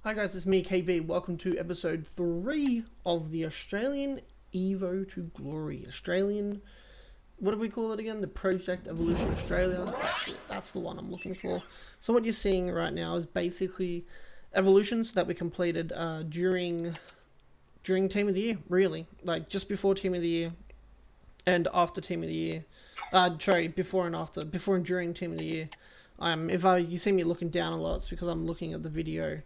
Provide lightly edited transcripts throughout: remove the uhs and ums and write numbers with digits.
Hi guys, it's me KB. Welcome to episode 3 of the Australian Evo to Glory. Australian, what do we call it again? The Project Evolution Australia. That's the one I'm looking for. So what you're seeing right now is basically evolutions that we completed during Team of the Year, really. Like just before Team of the Year and after Team of the Year. Before and during Team of the Year. If you see me looking down a lot, it's because I'm looking at the video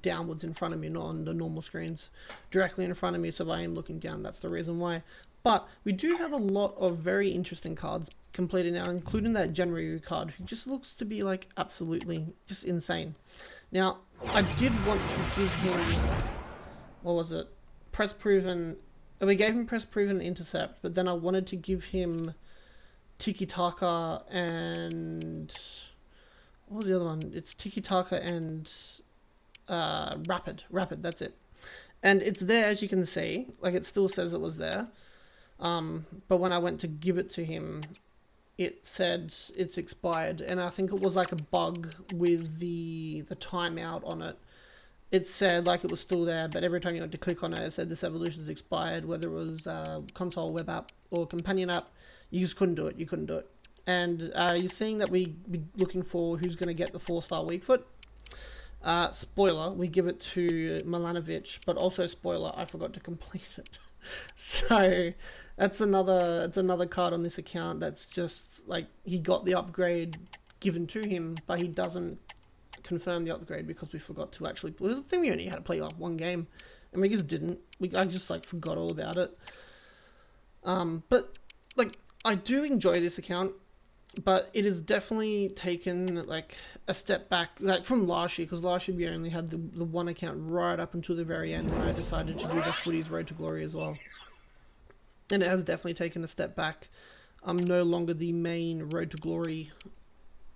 downwards in front of me, not on the normal screens directly in front of me, so if I am looking down, that's the reason why. But we do have a lot of very interesting cards completed now, including that January card, who just looks to be like absolutely just insane. Now I did want to give him, what was it, press proven, we gave him press proven intercept, but then I wanted to give him Tiki Taka and what was the other one? It's Tiki Taka and Rapid, that's it. And it's there, as you can see, like it still says it was there. But when I went to give it to him, it said it's expired. And I think it was like a bug with the timeout on it. It said like it was still there, but every time you went to click on it, it said this evolution is expired, whether it was console, web app, or companion app. You just couldn't do it. You couldn't do it. And you're seeing that we looking for who's going to get the 4-star weak foot. Spoiler, we give it to Milanovic, but also spoiler, I forgot to complete it. So that's another card on this account that's just like he got the upgrade given to him, but he doesn't confirm the upgrade because we forgot to actually. Well, the thing, we only had to play like one game, and we just didn't. I just like forgot all about it. But like I do enjoy this account. But it has definitely taken like a step back, like from last year, because last year we only had the one account right up until the very end when I decided to do the Footy's Road to Glory as well. And it has definitely taken a step back. I'm no longer the main Road to Glory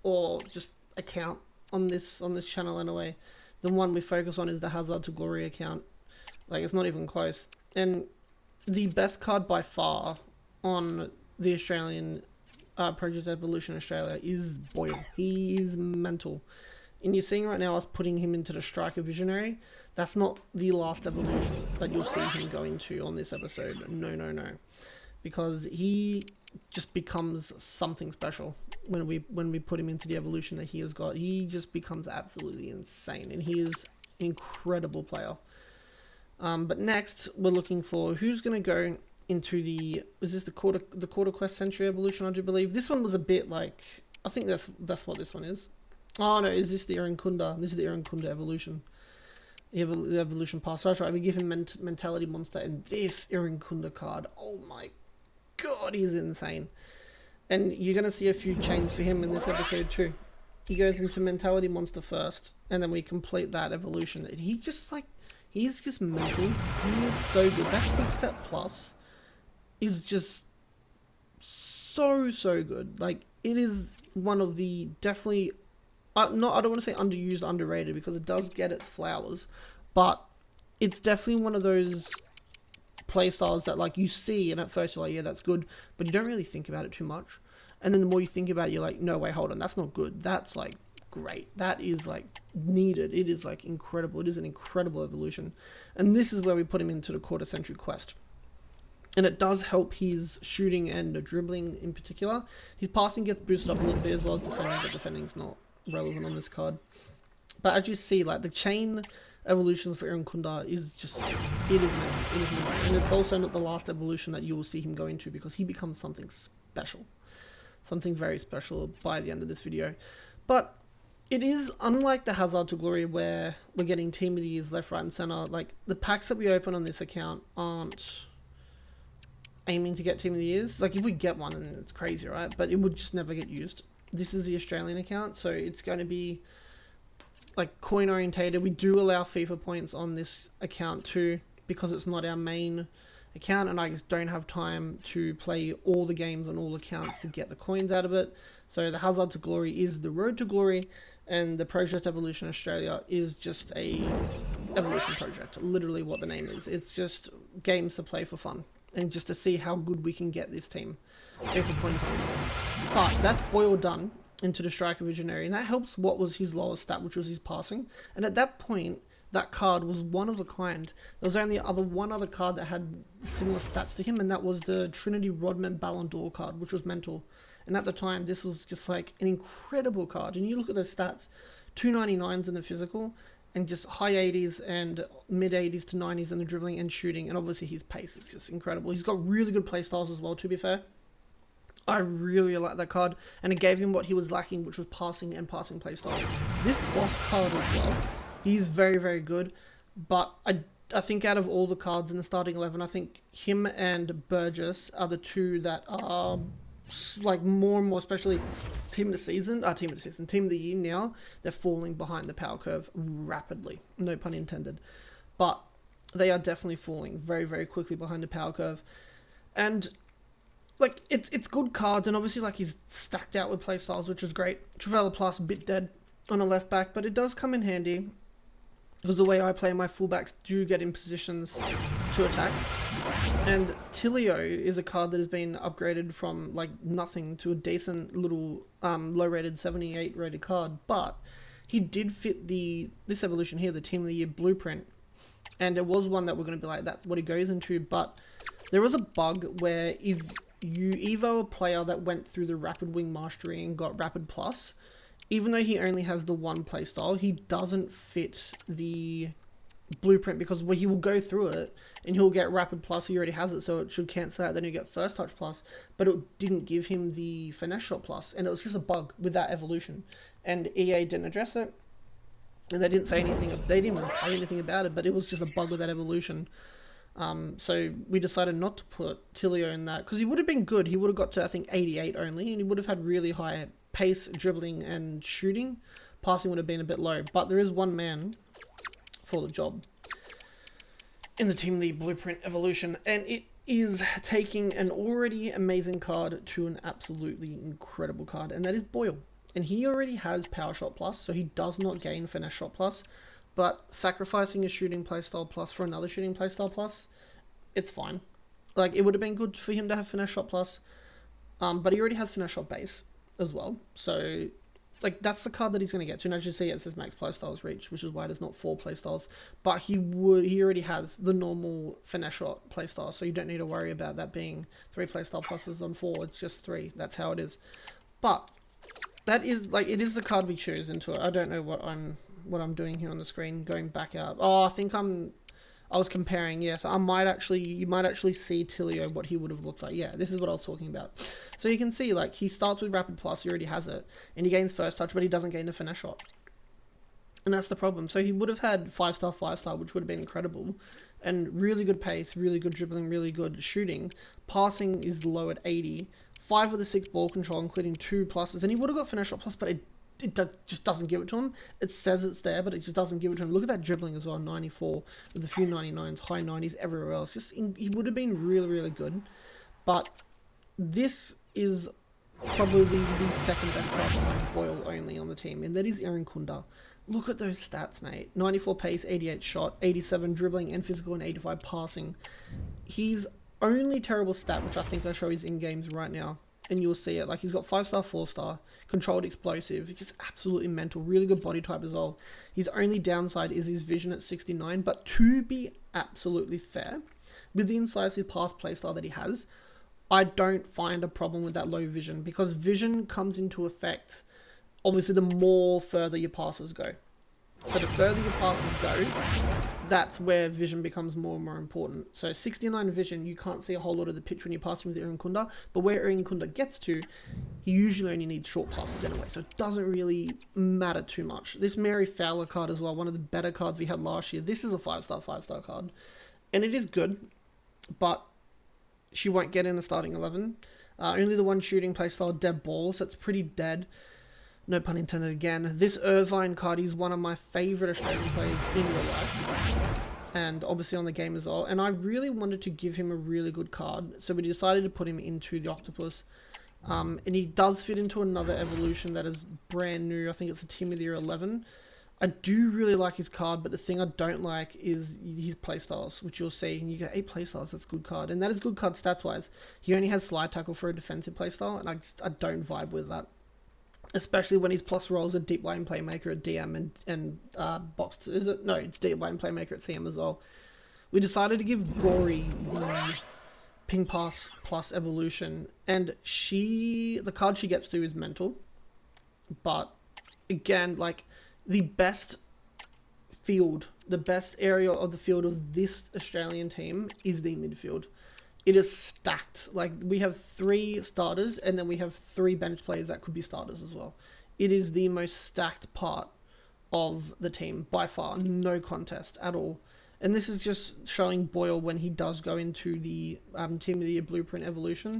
or just account on this channel anyway. The one we focus on is the Hazard to Glory account. Like it's not even close. And the best card by far on the Australian Project Evolution Australia is Boyle. He is mental. And you're seeing right now us putting him into the Striker Visionary. That's not the last evolution that you'll see him go into on this episode. No. Because he just becomes something special when we put him into the evolution that he has got. He just becomes absolutely insane. And he is an incredible player. But next, we're looking for who's going to go into the, is this the quarter quest century evolution, I do believe. This one was a bit like, I think that's what this one is. Oh no, is this the Irankunda? This is the Irankunda evolution. The evolution pass. That's right, we give him mentality monster and this Irankunda card. Oh my god, he's insane. And you're gonna see a few chains for him in this episode too. He goes into mentality monster first, and then we complete that evolution. And he just like, he's just mental. He is so good. That quick step plus is just so good. Like it is one of the definitely I don't want to say underused, underrated, because it does get its flowers, but it's definitely one of those playstyles that like you see and at first you're like, yeah, that's good, but you don't really think about it too much, and then the more you think about it, you're like, no, wait, hold on, that's not good, that's like great, that is like needed, it is like incredible, it is an incredible evolution. And this is where we put him into the quarter century quest. And it does help his shooting and dribbling in particular. His passing gets boosted up a little bit as well as defending, but defending's not relevant on this card. But as you see, like the chain evolutions for Irankunda is just, it is mental. And it's also not the last evolution that you will see him go into, because he becomes something special. Something very special by the end of this video. But it is unlike the Hazard to Glory where we're getting Team of the Years left, right and center. Like the packs that we open on this account aren't aiming to get Team of the Years. Like if we get one, and it's crazy, right? But it would just never get used. This is the Australian account, so it's going to be like coin orientated. We do allow FIFA points on this account too, because it's not our main account, and I just don't have time to play all the games on all accounts to get the coins out of it. So the Hazard to Glory is the Road to Glory, and the Project Evolution Australia is just a evolution project. Literally what the name is. It's just games to play for fun, and just to see how good we can get this team. But that's Boyle done into the Striker Visionary, and that helps what was his lowest stat, which was his passing. And at that point, that card was one of a kind. There was only one other card that had similar stats to him, and that was the Trinity Rodman Ballon d'Or card, which was mental. And at the time, this was just like an incredible card. And you look at those stats, 299s in the physical, and just high 80s and mid 80s to 90s in the dribbling and shooting. And obviously his pace is just incredible. He's got really good play styles as well, to be fair. I really like that card, and it gave him what he was lacking, which was passing and passing play style. This boss card as well, he's very, very good, but I think out of all the cards in the starting 11, I think him and Burgess are the two that are like more and more, especially team of the year now, they're falling behind the power curve rapidly, no pun intended, but they are definitely falling very, very quickly behind the power curve. And like, it's good cards, and obviously, like, he's stacked out with playstyles, which is great. Trivela Plus, a bit dead on a left back, but it does come in handy, because the way I play, my fullbacks do get in positions to attack. And Tilio is a card that has been upgraded from, like, nothing to a decent little low-rated 78 rated card, but he did fit this evolution here, the Team of the Year blueprint. And there was one that we're going to be like, that's what he goes into, but there was a bug where if you Evo a player that went through the Rapid Wing Mastery and got Rapid Plus, even though he only has the one playstyle, he doesn't fit the blueprint, because he will go through it and he'll get Rapid Plus, he already has it, so it should cancel out, then you get First Touch Plus, but it didn't give him the Finesse Shot Plus, and it was just a bug with that evolution, and EA didn't address it, and they didn't say anything, they didn't even say anything about it, but it was just a bug with that evolution. So we decided not to put Tilio in that, because he would have been good. He would have got to, I think, 88 only, and he would have had really high pace, dribbling, and shooting. Passing would have been a bit low, but there is one man for the job in the Team League Blueprint Evolution, and it is taking an already amazing card to an absolutely incredible card, and that is Boyle. And he already has Power Shot Plus, so he does not gain Finesse Shot Plus. But sacrificing a shooting playstyle plus for another shooting playstyle plus, it's fine. Like, it would have been good for him to have Finesse Shot Plus, but he already has Finesse Shot Base as well. So, like, that's the card that he's going to get to. And as you see, it says Max Playstyles Reach, which is why there's not 4 playstyles. But he already has the normal Finesse Shot playstyle, so you don't need to worry about that being 3 playstyle pluses on 4. It's just 3. That's how it is. But that is, like, it is the card we choose into it. I don't know what I'm doing here on the screen, going back out. Oh, I think I was comparing, yeah, so you might actually see Tilio, what he would have looked like. Yeah, this is what I was talking about. So you can see, like, he starts with Rapid Plus, he already has it, and he gains First Touch, but he doesn't gain the Finesse Shot. And that's the problem. So he would have had 5-star, 5-star, which would have been incredible, and really good pace, really good dribbling, really good shooting. Passing is low at 80, 5 of the 6 ball control, including 2 pluses, and he would have got Finesse Shot Plus, but just doesn't give it to him. It says it's there, but it just doesn't give it to him. Look at that dribbling as well, 94, with a few 99s, high 90s everywhere else. He would have been really, really good. But this is probably the second best card behind Boyle only on the team, and that is Aaron Kunda. Look at those stats, mate. 94 pace, 88 shot, 87 dribbling and physical, and 85 passing. His only terrible stat, which I think I'll show his in-games right now, and you'll see it, like, he's got 5-star, 4-star, controlled explosive, just absolutely mental, really good body type as well. His only downside is his vision at 69, but to be absolutely fair, with the incisive pass playstyle that he has, I don't find a problem with that low vision, because vision comes into effect, obviously, the more further your passes go. So the further your passes go, that's where vision becomes more and more important. So 69 vision, you can't see a whole lot of the pitch when you're passing with Aaron Kunda, but where Aaron Kunda gets to, he usually only needs short passes anyway, so it doesn't really matter too much. This Mary Fowler card as well, one of the better cards we had last year. This is a 5-star, 5-star card, and it is good, but she won't get in the starting 11. Only the one shooting playstyle, dead ball, so it's pretty dead. No pun intended again. This Irvine card is one of my favourite Australian players in real life, and obviously on the game as well. And I really wanted to give him a really good card, so we decided to put him into the Octopus. And he does fit into another evolution that is brand new. I think it's a Team of the Year 11. I do really like his card, but the thing I don't like is his playstyles, which you'll see. And you get 8 playstyles, that's a good card. And that is good card stats-wise. He only has slide tackle for a defensive playstyle, and I don't vibe with that. especially when his plus roles a deep line playmaker at DM and box. Is it? No, it's deep line playmaker at CM as well. We decided to give Glory the ping pass plus evolution, and the card she gets to is mental. But again, like, the best area of the field of this Australian team is the midfield. It is stacked. Like, we have 3 starters, and then we have 3 bench players that could be starters as well. It is the most stacked part of the team by far. No contest at all. And this is just showing Boyle when he does go into the Team of the Year Blueprint Evolution.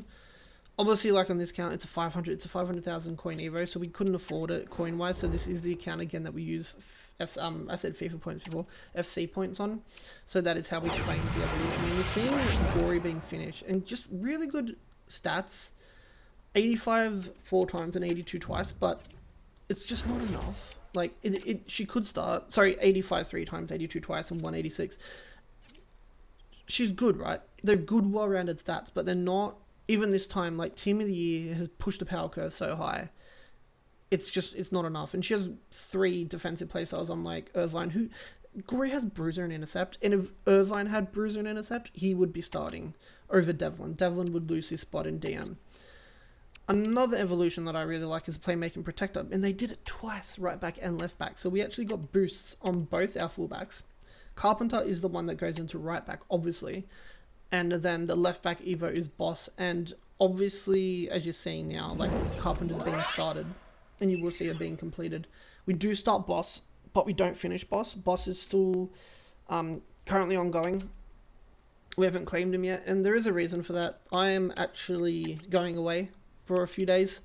Obviously, like on this count, it's a 500,000 coin Evo, so we couldn't afford it coin-wise. So this is the account again that we use. I said FIFA points before, FC points on. So that is how we claim the evolution. And we're seeing Glory being finished, and just really good stats. 85 4 times and 82 twice, but it's just not enough. Like, she could start. Sorry, 85 3 times, 82 twice, and 186. She's good, right? They're good, well-rounded stats, but they're not. Even this time, like, Team of the Year has pushed the power curve so high. It's not enough. And she has 3 defensive playstyles on, like, Irvine, who... Glory has Bruiser and Intercept, and if Irvine had Bruiser and Intercept, he would be starting over Devlin. Devlin would lose his spot in DM. Another evolution that I really like is Playmaking Protector, and they did it twice, right back and left back. So we actually got boosts on both our fullbacks. Carpenter is the one that goes into right back, obviously. And then the left back Evo is Boss, and obviously, as you're seeing now, like, Carpenter's being started, and you will see it being completed. We do start Boss, but we don't finish Boss. Boss is still currently ongoing. We haven't claimed him yet, and there is a reason for that. I am actually going away for a few days,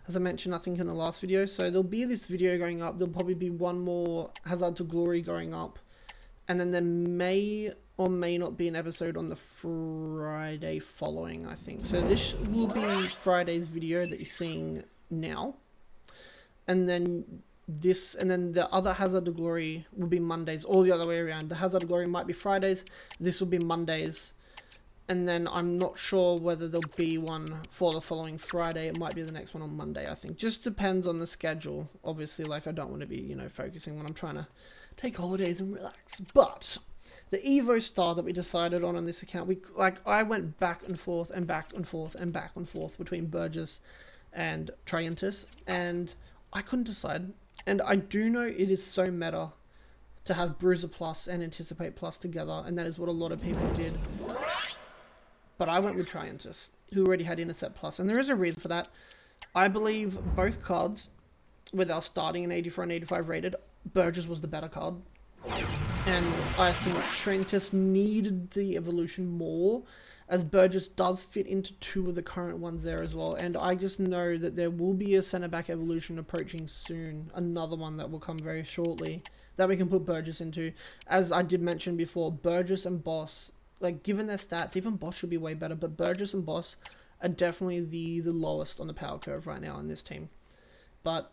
as I mentioned, I think in the last video. So there'll be this video going up. There'll probably be one more Hazard to Glory going up, and then there may or may not be an episode on the Friday following, I think. So this will be Friday's video that you're seeing now. And then the other Hazard to Glory will be Mondays, or the other way around. The Hazard to Glory might be Fridays, this will be Mondays. And then I'm not sure whether there'll be one for the following Friday. It might be the next one on Monday, I think. Just depends on the schedule. Obviously, like, I don't want to be, focusing when I'm trying to take holidays and relax. But the Evo star that we decided on this account, I went back and forth and back and forth and back and forth between Burgess and Trientis, and I couldn't decide. And I do know it is so meta to have Bruiser Plus and Anticipate Plus together, and that is what a lot of people did. But I went with Trientis, who already had Intercept Plus, and there is a reason for that. I believe both cards, with our starting in 84 and 85 rated, Burgess was the better card. And I think Trientis needed the evolution more, as Burgess does fit into 2 of the current ones there as well. And I just know that there will be a centre-back evolution approaching soon, another one that will come very shortly, that we can put Burgess into. As I did mention before, Burgess and Boss, like, given their stats, even Boss should be way better, but Burgess and Boss are definitely the lowest on the power curve right now in this team. But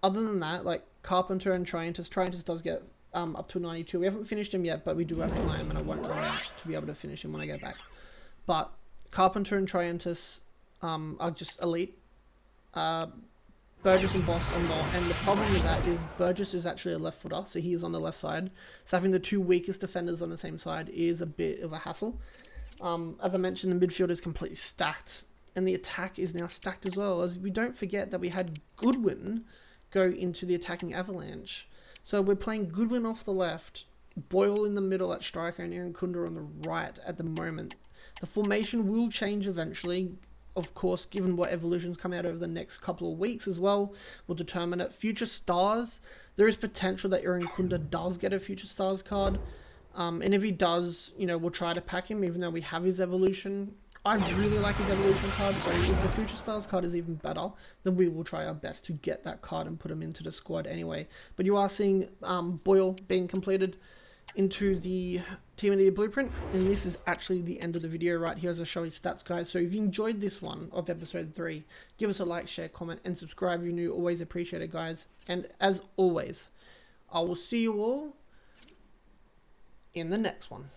other than that, like, Carpenter and Trientis does get up to 92. We haven't finished him yet, but we do have to buy him, and I won't run out to be able to finish him when I get back. But Carpenter and Trientis are just elite. Burgess and Boss are not, and the problem with that is Burgess is actually a left footer, so he is on the left side. So having the 2 weakest defenders on the same side is a bit of a hassle. As I mentioned, the midfield is completely stacked, and the attack is now stacked as well, as we don't forget that we had Goodwin go into the attacking Avalanche. So we're playing Goodwin off the left, Boyle in the middle at striker, and Aaron Kunda on the right at the moment. The formation will change eventually, of course, given what evolutions come out over the next couple of weeks as well, will determine it. Future Stars, there is potential that Aaron Kunda does get a Future Stars card. And if he does, we'll try to pack him, even though we have his evolution. I really like his evolution card, so if the Future Stars card is even better, then we will try our best to get that card and put him into the squad anyway. But you are seeing Boyle being completed into the Team of the Year Blueprint, and this is actually the end of the video right here as I show his stats, guys. So if you enjoyed this one of episode 3, give us a like, share, comment, and subscribe if you're new. Always appreciate it, guys. And as always, I will see you all in the next one.